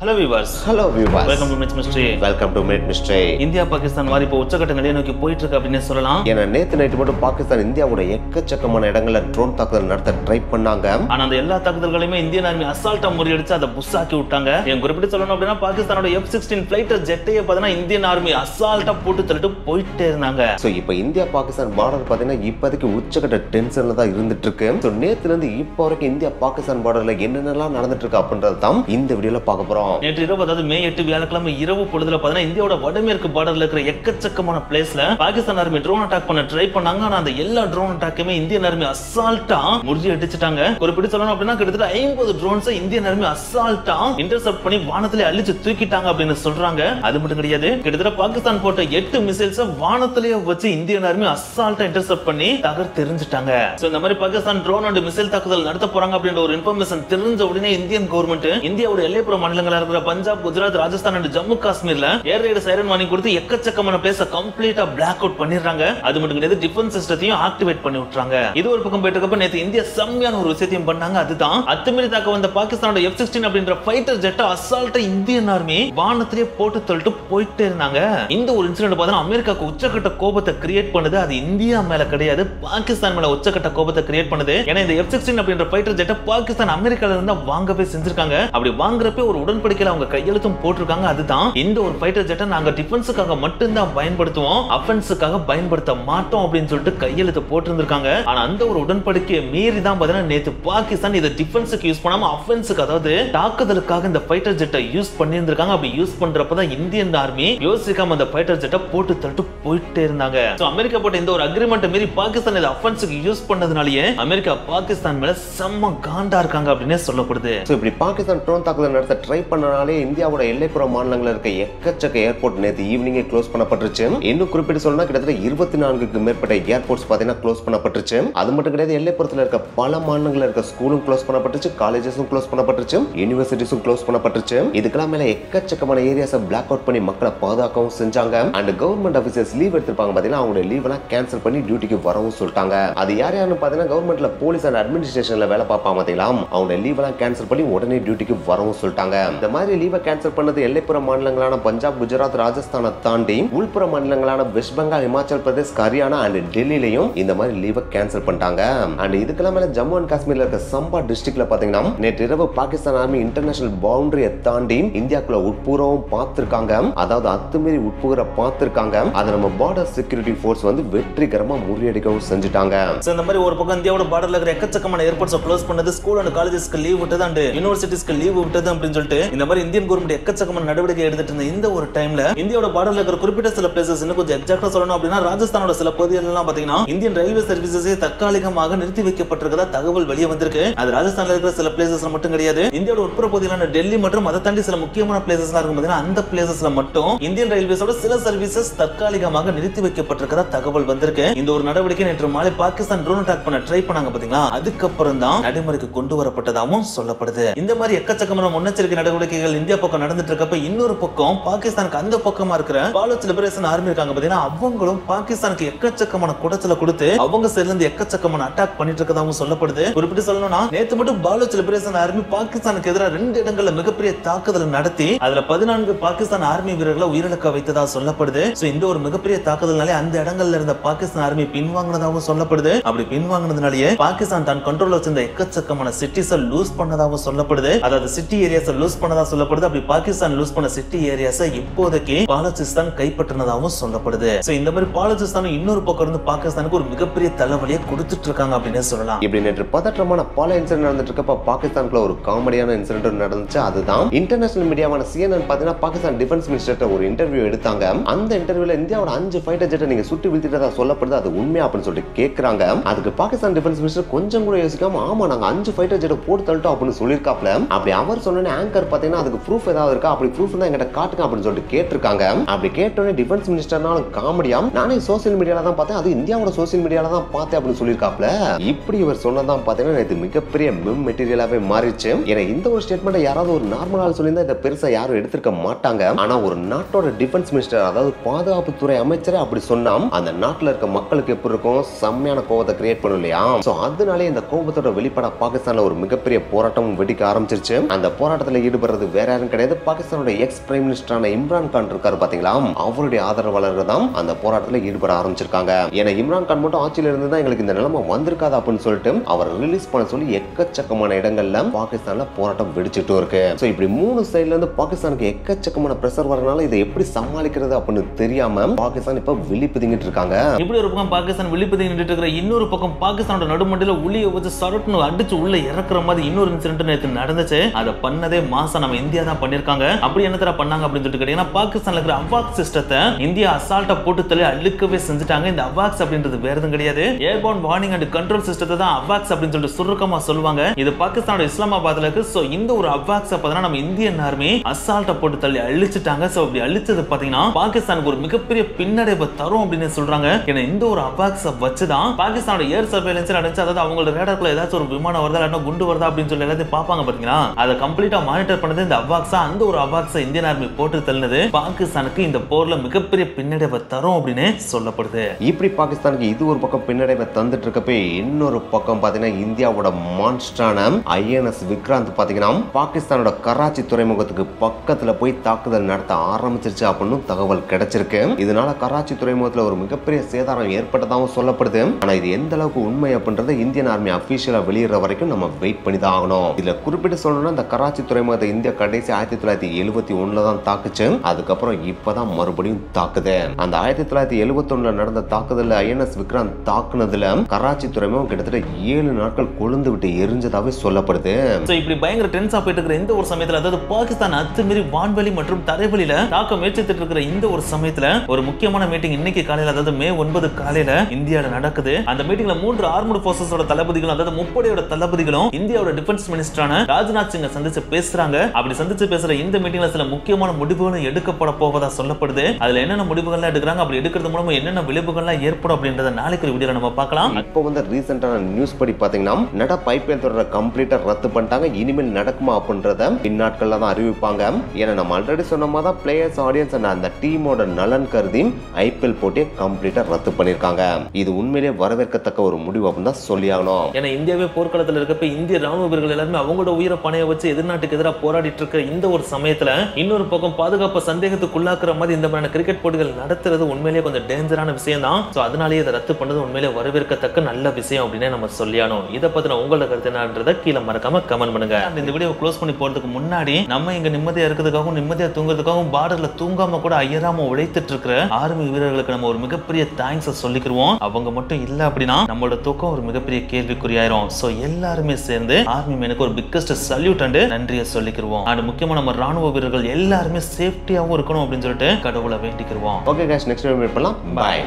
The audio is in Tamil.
Hello viewers. Hello viewers. Welcome to Minute Mystery. Welcome to Minute Mystery. India Pakistan மாதிரி இப்போ உச்சகட்ட நிலையை நோக்கி போயிட்டு இருக்கு அப்படின்னு சொல்லலாம். ஏன்னா நேத்து நைட்டு மட்டும் பாகிஸ்தான் இந்தியாவோட எக்கச்சக்கமான இடங்கள்ல ட்ரோன் தாக்குதல் நடத்த ட்ரை பண்ணாங்க. ஆனா அந்த எல்லா தாக்குதல்களையுமே இந்தியன் ஆர்மி அசால்ட்டா முறியடிச்சு அதை புஷாக்கி விட்டாங்க. என் குறிப்பிட்டு சொல்லணும் அப்படின்னா பாகிஸ்தானோட F-16 ஃபைட்டர் ஜெட்டையே பார்த்தீங்கன்னா இந்தியன் ஆர்மி அசால்ட்டா போட்டு தள்ளிட்டு போயிட்டே இருந்தாங்க. சோ இப்போ இந்தியா பாகிஸ்தான் பார்டர் பாத்தீங்கன்னா இப்போதைக்கு உச்சகட்ட டென்ஷன்ல தான் இருந்துட்டு இருக்கு. சோ நேத்துல இருந்து இப்போ வரைக்கும் இந்தியா பாகிஸ்தான் பார்டர்ல என்னென்னலாம் நடந்துட்டு இருக்கு அப்படின்றது தான் இந்த வீடியோல பார்க்க போறோம். நேற்று இரவு அதாவது மே 8 வியாழக்கிழமை இரவு பொழுதுல பார்த்தீங்கன்னா இந்தியாவோட வடமேற்கு பார்டர்ல இருக்கிற எக்கச்சக்கமான பிளேஸ்ல பாகிஸ்தான் ஆர்மி ட்ரோன் அட்டாக் பண்ண ட்ரை பண்ணாங்க. ஆனா அந்த எல்லா ட்ரோன் அட்டாக்குமே இந்தியன் ஆர்மி அசால்ட்டா முறியடிச்சிட்டாங்க. குறிப்பிட்டு சொல்லணும் அப்படின்னா கிட்டத்தட்ட 50 ட்ரோன்ஸ் இந்தியன் ஆர்மி அசால்ட்டா இன்டர்செப்ட் பண்ணி வானத்திலே அழிச்சு தூக்கிட்டாங்க அப்படின்னு சொல்றாங்க. அது மட்டும் கிடையாது, கிட்டத்தட்ட பாகிஸ்தான் போட்ட 8 மிசைல்ஸ் வானத்திலேயே வச்சு இந்தியன் ஆர்மி அசால்ட்டா இன்டர்செப்ட் பண்ணி தகர்த்தெறிஞ்சிட்டாங்க. சோ இந்த மாதிரி பாகிஸ்தான் ட்ரோன் அண்ட் மிசைல் தாக்குதல் நடத்த போறாங்க அப்படின்ற ஒரு இன்ஃபர்மேஷன் தெரிஞ்ச உடனே இந்தியன் கவர்மெண்ட் இந்தியாவோட எல்லைப்புற மாநிலங்களா இருக்கிற பஞ்சாப், குஜராத், ராஜஸ்தான் அண்ட் ஜம்மு காஷ்மீர்ல ஏர் ரைடு சைரன் வார்னிங் கொடுத்து எக்கச்சக்கமான பிளேஸ கம்ப்ளீட்டா பிளாக் அவுட் பண்ணிடுறாங்க. அது மட்டும் கிடையாது, டிஃபென்ஸ் சிஸ்டத்தையும் ஆக்டிவேட் பண்ணி விட்டுறாங்க. இது ஒரு பக்கம் போயிட்டு இருக்கப்ப நேத்து இந்தியா செம்மையான ஒரு விஷயத்தையும் பண்ணாங்க. அதுதான் அத்துமீறி தாக்க வந்த பாகிஸ்தானோட F-16 அப்படின்ற ஃபைட்டர் ஜெட்டை அசால்ட்டா இந்தியன் ஆர்மி வானத்திலே போட்டு தள்ளிட்டு போயிட்டே இருந்தாங்க. இந்த ஒரு இன்சிடென்ட் பார்த்தா அமெரிக்காவுக்கு உச்சக்கட்ட கோபத்தை கிரியேட் பண்ணுது. அது இந்தியா மேல கிடையாது, பாகிஸ்தான் மேல உச்சக்கட்ட கோபத்தை கிரியேட் பண்ணுது. ஏன்னா இந்த F-16 அப்படின்ற ஃபைட்டர் ஜெட்டை பாகிஸ்தான் அமெரிக்கால இருந்து வாங்கவே செஞ்சிருக்காங்க. அப்படி வாங்குறப்ப ஒரு உடன்படிக்கையில அவங்க கையெழுத்தும் போட்டிருக்காங்க. அதுதான் இந்த ஒரு ஃபைட்டர் ஜெட்டை நாங்க டிஃபென்ஸுக்காக மட்டும் தான் பயன்படுத்துவோம், அஃபென்ஸுக்காக பயன்படுத்த மாட்டோம் அப்படின்னு சொல்லிட்டு கையெழுத்து போட்டிருந்திருக்காங்க. ஆனா அந்த ஒரு உடன்படிக்கையை மீறி தான் பார்த்தீங்கன்னா நேத்து பாகிஸ்தான் இதை டிஃபென்ஸுக்கு யூஸ் பண்ணாம அஃபென்ஸுக்கு அதாவது தாக்குதலுக்காக இந்த ஃபைட்டர் ஜெட்டை யூஸ் பண்ணியிருந்திருக்காங்க. அப்படி யூஸ் பண்றப்பதான் இந்தியன் ஆர்மி யோசிக்காம அந்த ஃபைட்டர் ஜெட்டை போட்டு தள்ளிட்டு போயிட்டே இருந்தாங்க. சோ அமெரிக்கா போட்ட இந்த ஒரு அக்ரிமெண்ட் மீறி பாகிஸ்தான் இதை அஃபென்ஸுக்கு யூஸ் பண்ணதுனாலேயே அமெரிக்கா பாகிஸ்தான் மேல செம்ம காண்டா இருக்காங்க அப்படின்னே சொல்லப்படுது. சோ இப்படி பாகிஸ்தான் ட்ரோன் தாக்குதல் நடத்த ட்ரை பண்ணனாலே இந்தியாவோட எல்லைப்புற மாநிலங்களில் இருக்க எக்கச்சக்க ஏர்போர்ட் நேற்று ஈவினிங்கே க்ளோஸ் பண்ணப்பட்டுருச்சு. இன்னும் குறிப்பிட்டு சொல்லணும் கிட்டத்தட்ட 24க்கு மேற்பட்ட ஏர்போர்ட்ஸ் பார்த்தீங்கன்னா க்ளோஸ் பண்ணப்பட்டுருச்சு. அது மட்டும் கிடையாது, எல்லைப்புறத்தில் இருக்க பல மாநிலங்களில் இருக்க ஸ்கூலும் க்ளோஸ் பண்ணப்பட்டுச்சு, காலேஜஸும் க்ளோஸ் பண்ணப்பட்டுச்சு, யூனிவர்சிட்டிஸும் க்ளோஸ் பண்ணப்பட்டுச்சு. இதுக்கெல்லாம் மேல எக்கச்சக்கமான ஏரியாஸை பிளாக் அவுட் பண்ணி மக்களை பாதுகாக்கவும் செஞ்சாங்க. அண்ட் கவர்மெண்ட் ஆஃபீஸர்ஸ் லீவ் எடுத்திருப்பாங்க பார்த்தீங்கன்னா அவங்களோட லீவ் எல்லாம் கேன்சல் பண்ணி டியூட்டிக்கு வரவும் சொல்லிட்டாங்க. அது யார் யாருன்னு பார்த்தீங்கன்னா கவர்மெண்ட்ல போலீஸ் அண்ட் அட்மினிஸ்ட்ரேஷன்ல வேலை பார்ப்பாங்க பார்த்தீங்களா, அவங்களோட லீவ் எல்லாம் கேன்சல் பண்ணி உடனே டியூட்டிக்கு வரவும் சொல்லிட்டாங்க. இந்த மாதிரி லீவை கேன்சல் பண்ணது எல்லைப்புற மாநிலங்களான பஞ்சாப், குஜராத், ராஜஸ்தானை தாண்டி உள்புற மாநிலங்களான வெஸ்ட் பெங்கால், இமாச்சல் பிரதேஷ், ஹரியானா அண்ட் டெல்லியிலையும் இந்த மாதிரி லீவை கேன்சல் பண்ணிட்டாங்க. அண்ட் இதுக்கெல்லாம் மேல ஜம்மு அண்ட் காஷ்மீர்ல இருக்க சம்பா டிஸ்ட்ரிக்ட்ல பாத்தீங்கன்னா நேற்று இரவு பாகிஸ்தான் ஆர்மி இன்டர்நேஷனல் பவுண்டரியை தாண்டி இந்தியாக்குள்ள உட்புறவும் பார்த்திருக்காங்க. அதாவது அத்துமீறி உட்புற பார்த்திருக்காங்க. அதை நம்ம பார்டர் செக்யூரிட்டி ஃபோர்ஸ் வந்து வெற்றிகரமா முறியடிக்கவும் செஞ்சுட்டாங்க. இந்த மாதிரி ஒரு பக்கம் இந்தியாவோட பார்டர்ல இருக்கிற எக்கச்சக்கமான ஏர்போர்ட்ஸ் க்ளோஸ் பண்ணது, ஸ்கூல் அண்ட் காலேஜஸ்க்கு லீவ் விட்டது அண்ட் யூனிவர்சிட்டிஸ்க்கு லீவ் விட்டது அப்படின்னு சொல்லிட்டு இந்த மாதிரி இந்தியன் கவர்மெண்ட் எக்கச்சக்கமான நடவடிக்கை எடுத்துட்டு இருந்த இந்த ஒரு டைம்ல இந்தியாவோட பார்டர்ல இருக்கிற குறிப்பிட்ட சில பிளேசஸ் இன்னும் கொஞ்சம் எக்ஸாக்ட்டா சொல்லணும் அப்படின்னா ராஜஸ்தானோட சில பகுதிகள் எல்லாம் பாத்தீங்கன்னா இந்தியன் ரயில்வே சர்வீசஸே தற்காலிகமாக நிறுத்தி வைக்கப்பட்டிருக்கிறதா தகவல் வெளியே வந்திருக்கு. அது ராஜஸ்தான்ல இருக்கிற சில பிளேசஸ்ல மட்டும் கிடையாது, இந்தியாவோட உட்புற பகுதிகளான டெல்லி மற்றும் அதை தாண்டி சில முக்கியமான பிளேசஸ்லாம் இருக்கும் பாத்தீங்கன்னா அந்த பிளேசஸ்ல மட்டும் இந்தியன் ரயில்வேஸோட சில சர்வீசஸ் தற்காலிகமாக நிறுத்தி வைக்கப்பட்டிருக்கிறதா தகவல் வந்திருக்கு. இந்த ஒரு நடவடிக்கை நேற்று மாலை பாகிஸ்தான் ட்ரோன் அட்டாக் பண்ண ட்ரை பண்ணாங்க பாத்தீங்களா, அதுக்கப்புறம் தான் நடைமுறைக்கு கொண்டு வரப்பட்டதாகவும் சொல்லப்படுது. இந்த மாதிரி எக்கச்சக்கமான முன்னெச்சரிக்கை நடவடிக்கைகள் இந்தியா பக்கம் நடந்துட்டு இருக்கப்ப இன்னொரு பக்கம் பாகிஸ்தானுக்கு அந்த பக்கமா இருக்கிற பாலோச் லிபரேஷன் ஆர்மி இருக்காங்க பாத்தீங்கன்னா அவங்களும் பாகிஸ்தானுக்கு எக்கச்சக்கமான குடைச்சலை கொடுத்து அவங்க சைடுல இருந்து எக்கச்சக்கமான அட்டாக் பண்ணிட்டு இருக்கதாகவும் சொல்லப்படுது. குறிப்பிட்டு சொல்லணும்னா நேத்து மட்டும் பாலோச் லிபரேஷன் ஆர்மி பாகிஸ்தானுக்கு எதிராக 2 இடங்கள்ல மிகப்பெரிய தாக்குதல் நடத்தி அதுல 14 பாகிஸ்தான் ஆர்மி வீரர்களை உயிரிழக்க வைத்ததா சொல்லப்படுது. சோ இந்த ஒரு மிகப்பெரிய தாக்குதல்னாலே அந்த இடங்கள்ல இருந்த பாகிஸ்தான் ஆர்மி பின்வாங்கினதாகவும் சொல்லப்படுது. அப்படி பின்வாங்கினதுனாலேயே பாகிஸ்தான் தான் கண்ட்ரோல்ல வச்சிருந்த எக்கச்சக்கமான சிட்டிஸை லூஸ் பண்ணதாகவும் சொல்லப்படுது. அதாவது சிட்டி ஏரியாஸை லூஸ் பண்ணதா சொல்லப்படுது. அப்படி பாகிஸ்தான் லூஸ் பண்ண சிட்டி ஏரியாஸை இப்போதைக்கு பாலோச்சிஸ்தான் கைப்பற்றினதாகவும் சொல்லப்படுது. சோ இந்த மாதிரி பாலோச்சிஸ்தான் இன்னொரு பக்கம் இருந்து பாகிஸ்தானுக்கு ஒரு மிகப்பெரிய தலைவலியை கொடுத்துட்டு இருக்காங்க அப்படின்னு சொல்லலாம். இப்படி நேற்று பதற்றமான பல இன்சிடென்ட் நடந்துட்டு இருக்கப்ப பாகிஸ்தானுக்குள்ள ஒரு காமெடியான இன்சிடென்ட் நடந்துச்சு. அதுதான் இன்டர்நேஷனல் மீடியாவான CNN பாத்தீங்கன்னா பாகிஸ்தான் டிஃபென்ஸ் மினிஸ்டர் ஒரு இன்டர்வியூ எடுத்தாங்க. அந்த இன்டர்வியூல இந்தியாவோட 5 ஃபைட்டர் ஜெட்டை நீங்க சுட்டு வீழ்த்திட்டதா சொல்லப்படுது, அது உண்மையா அப்படின்னு சொல்லிட்டு கேக்குறாங்க. அதுக்கு பாகிஸ்தான் டிஃபென்ஸ் மினிஸ்டர் கொஞ்சம் கூட யோசிக்காம ஆமா நாங்க 5 ஃபைட்டர் ஜெட்டை போட்டு தள்ளிட்டோம் அப்படின்னு சொல்லிருக்காப்ல. அப்படி அவர் சொன்ன ஆங்கர் பாத்தீங்கன்னா அதுக்கு ப்ரூஃப் ஏதாவது இருக்கா, அப்படி ப்ரூஃப் தான் என்கிட்ட காட்டுங்க அப்படின்னு சொல்லிட்டு கேட்டிருக்காங்க. அப்படி கேட்டோன்னே டிஃபென்ஸ் மினிஸ்டர்னாலும் காமெடியா நானே சோசியல் மீடியால தான் பார்த்தேன், அது இந்தியாவோட சோசியல் மீடியால தான் பார்த்தேன் அப்படின்னு சொல்லியிருக்காப்ல. இப்படி இவர் சொன்னதான் பாத்தீங்கன்னா இது மிகப்பெரிய மெம் மெட்டீரியலாவே மாறிச்சு. ஏன்னா இந்த ஒரு ஸ்டேட்மெண்ட் யாராவது ஒரு நார்மலாக சொல்லியிருந்தா இதை பெருசா யாரும் எடுத்திருக்க மாட்டாங்க. ஆனா ஒரு நாட்டோட டிஃபென்ஸ் மினிஸ்டர் அதாவது பாதுகாப்புத்துறை அமைச்சரே அப்படி சொன்னா அந்த நாட்டுல இருக்க மக்களுக்கு எப்படி இருக்கும், செம்மையான கோபத்தை கிரியேட் பண்ணும் இல்லையா. அதனாலே இந்த கோபத்தோட வெளிப்பாட பாகிஸ்தான்ல ஒரு மிகப்பெரிய போராட்டம் வெடிக்க ஆரம்பிச்சிருச்சு. அந்த போராட்டத்தில் ஈடுபடுற வர்றது வேற யாரும் கிடையாது, பாகிஸ்தானோட எக்ஸ் பிரைம் மினிஸ்டரான இம்ரான் கான் இருக்காரு பாத்தீங்களா, அவருடைய ஆதரவாளர்கள் தான் அந்த போராட்டத்தில் ஈடுபட ஆரம்பிச்சிருக்காங்க. ஏன்னா இம்ரான் கான் மட்டும் ஆட்சியில இருந்து தான் எங்களுக்கு இந்த நிலைமை வந்திருக்காது அப்படின்னு சொல்லிட்டு அவர் ரிலீஸ் பண்ண சொல்லி எக்கச்சக்கமான இடங்கள்ல பாகிஸ்தான்ல போராட்டம் வெடிச்சிட்டு இருக்கு. சோ இப்படி மூணு சைடுல இருந்து பாகிஸ்தானுக்கு எக்கச்சக்கமான பிரஷர் வரனால இதை எப்படி சமாளிக்கிறது அப்படின்னு தெரியாம பாகிஸ்தான் இப்ப விழிப்புதிங்கிட்டு இருக்காங்க. இப்படி ஒரு பக்கம் பாகிஸ்தான் விழிப்புதிங்கிட்டு இருக்கிற இன்னொரு பக்கம் பாகிஸ்தானோட நடுமண்டில உளிய வச்சு சரட்னு அடிச்சு உள்ள இறக்குற மாதிரி இன்னொரு இன்சிடென்ட் நேத்து நடந்துச்சு. அதை பண்ணதே மாசா நம்ம இந்தியா தான் பண்ணிருக்காங்க. அப்படி என்ன தர பண்ணாங்க அப்படின்னு சொல்லிட்டு கேட்டீங்கன்னா, பாகிஸ்தான்ல இருக்கிற அவாக் சிஸ்டத்தை இந்தியா அசால்ட்டா போட்டு தள்ளி அழுக்கவே செஞ்சுட்டாங்க. இந்த அவாக்ஸ் அப்படின்றது வேற எதுவும் கிடையாது, ஏர்போர்ன் வார்னிங் அண்ட் கண்ட்ரோல் சிஸ்டத்தை தான் அவாக்ஸ் அப்படின்னு சொல்லிட்டு சுருக்கமா சொல்லுவாங்க. இது பாகிஸ்தானோட இஸ்லாமாபாத்ல இருக்கு. சோ இந்த ஒரு அவாக்ஸ் பார்த்தா நம்ம இந்தியன் ஆர்மி அசால்ட்டா போட்டு தள்ளி அழிச்சிட்டாங்க. சோ அப்படி அழிச்சது பாத்தீங்கன்னா பாகிஸ்தானுக்கு ஒரு மிகப்பெரிய பின்னடைவை தரும் அப்படின்னு சொல்றாங்க. ஏன்னா இந்த ஒரு அவாக்ஸ் வச்சுதான் பாகிஸ்தானோட ஏர் சர்வேலன்ஸ் நடந்துச்சு. அதாவது அவங்களோட ரேடார்ல ஏதாச்சும் ஒரு விமானம் வருதா இல்ல குண்டு வருதா அப்படின்னு சொல்லி எல்லாத்தையும் பாப்பாங்க பாத்தீங்களா, அதை கம்ப்ளீட்டா மானிட்டர் பண்ணது இந்த அவாக்ஸா. அந்த ஒரு அவாக்ஸை இந்தியன் ஆர்மி போட்டு தள்ளினது பாகிஸ்தானுக்கு இந்த போர்ல மிகப்பெரிய பின்னடைவை தரும் அப்படின்னு சொல்லப்படுது. இப்படி பாகிஸ்தானுக்கு இது ஒரு பக்கம் பின்னடைவை தந்துட்டு இருக்கப்ப இன்னொரு பக்கம் பாத்தீங்கன்னா இந்தியாவோட மான்ஸ்டரான INS விக்ராந்த் பாத்தீங்கன்னா பாகிஸ்தானோட கராச்சி துறைமுகத்துக்கு பக்கத்துல போய் தாக்குதல் நடத்த ஆரம்பிச்சிருச்சு அப்படின்னு தகவல் கிடைச்சிருக்கு. இதனால கராச்சி துறைமுகத்துல ஒரு மிகப்பெரிய சேதாரம் ஏற்பட்டதாகவும் சொல்லப்படுது. ஆனா இது எந்த அளவுக்கு உண்மை அப்படின்றத இந்தியன் ஆர்மி அபிஷியலா வெளியிடுற வரைக்கும் நம்ம வெயிட் பண்ணி தான் ஆகணும். இதுல குறிப்பிட்டு சொல்லணும்னா இந்த கராச்சி துறைமுகத்தை இந்தியா கடைசி 1971 தான் தாக்குச்சு. அதுக்கப்புறம் இப்பதான் மறுபடியும் தாக்குது. அந்த 1971 நடந்த தாக்குதல்ல INS விக்ராந்த் தாக்குனதுல கராச்சி துறைமுகம் கிட்டத்தட்ட 7 நாட்கள் கொழுந்து விட்டு எரிஞ்சதாவே சொல்லப்படுது. இப்படி பயங்கர டென்ஸா போயிட்டு இருக்கிற இந்த ஒரு சமயத்துல, அதாவது பாகிஸ்தான் அத்துமீறி வான்வெளி மற்றும் தரைவெளியில தாக்க முயற்சித்துட்டு இருக்கிற இந்த ஒரு சமயத்துல ஒரு முக்கியமான மீட்டிங் இன்னைக்கு காலையில, அதாவது மே 9 காலையில இந்தியால நடக்குது. அந்த மீட்டிங்ல 3 ஆர்மடு போர்சஸோட தளபதிகளும் அதாவது முப்படையோட தளபதிகளும் இந்தியாவோட டிஃபென்ஸ் மினிஸ்டரான ராஜ்நாத் சிங்கை சந்திச்சு பேசுறாங்க. அப்படி சந்திச்சு பேசுற இந்த மீட்டிங்ல சில முக்கியமான முடிவுகளும் எடுக்கப்பட போவதா சொல்லப்படுது. அதுல என்னென்ன முடிவுகள் எடுக்கிறாங்க, அப்படி எடுக்கிறது மூலமா என்னென்ன விளைவுகள் ஏற்படும் அப்படின்றத நாளைக்கு ஒரு வீடியோல நம்ம பார்க்கலாம். இப்போ வந்து ரீசெண்டான நியூஸ் படி பாத்தீங்கன்னா நடப்பு IPL தொடரை கம்ப்ளீட்டா ரத்து பண்ணிட்டாங்க. இனிமேல் நடக்குமா அப்படின்றத பின்னாட்கள்ல தான் அறிவிப்பாங்க. ஏன்னா நம்ம ஆல்ரெடி சொன்ன மாதிரி தான் பிளேயர்ஸ், ஆடியன்ஸ் அண்ட் அந்த டீமோட நலன் கருதி IPL போட்டியை கம்ப்ளீட்டா ரத்து பண்ணிருக்காங்க. இது உண்மையிலேயே வரவேற்கத்தக்க ஒரு முடிவு அப்படின்னு தான் சொல்லி ஆகணும். ஏன்னா இந்தியாவே போர்க்களத்தில் இருக்கப்ப இந்திய ராணுவ வீரர்கள் எல்லாருமே அவங்களோட உயிரை பணைய வச்சு எதிர்நாட்டுக்கு எதிராக போராடிட்டு இருக்கிற இந்த ஒரு சமயத்துல இன்னொரு பக்கம் பாதுகாப்பு சந்தேகத்துக்குள்ளாக்குற மாதிரி இந்த மாதிரி கிரிக்கெட் போட்டிகள் நடத்துறது உண்மையிலேயே கொஞ்சம் டேஞ்சரான விஷயம் தான். சோ அதனாலேயே இதை ரத்து பண்ணது உண்மையிலேயே வரவேற்கத்தக்க நல்ல விஷயம் அப்படின்னு நம்ம சொல்லியானோம். இதை பத்தின உங்களோட கருத்து என்னன்றதை கீழே மறக்காம கமெண்ட் பண்ணுங்க. இந்த வீடியோ க்ளோஸ் பண்ணி போறதுக்கு முன்னாடி நம்ம இங்க நிம்மதியா இருக்கிறதுக்காகவும் நிம்மதியா தூங்குறதுக்காகவும் பார்டர்ல தூங்காம கூட ஐயராம உழைத்துட்டு இருக்கிற ஆர்மி வீரர்களுக்கு நம்ம ஒரு மிகப்பெரிய தேங்க்ஸ் சொல்லிக்கிறோம். அவங்க மட்டும் இல்ல அப்படின்னா நம்மளோட தூக்கம் ஒரு மிகப்பெரிய கேள்விக்குறியாயிரும். சோ எல்லாருமே சேர்ந்து ஆர்மி மேனுக்கு ஒரு பிக்கஸ்ட் சல்யூட் அண்ட் நன்றியை சொல்லிக்கிறோம். அண்ட் முக்கியமா நம்ம ராணுவ வீரர்கள் எல்லாருமே சேஃப்டியாவும் இருக்கணும் அப்படின்னு சொல்லிட்டு கடவுளை வேண்டிக்கிறோம். Okay guys, next video meet பண்ணலாம். பை.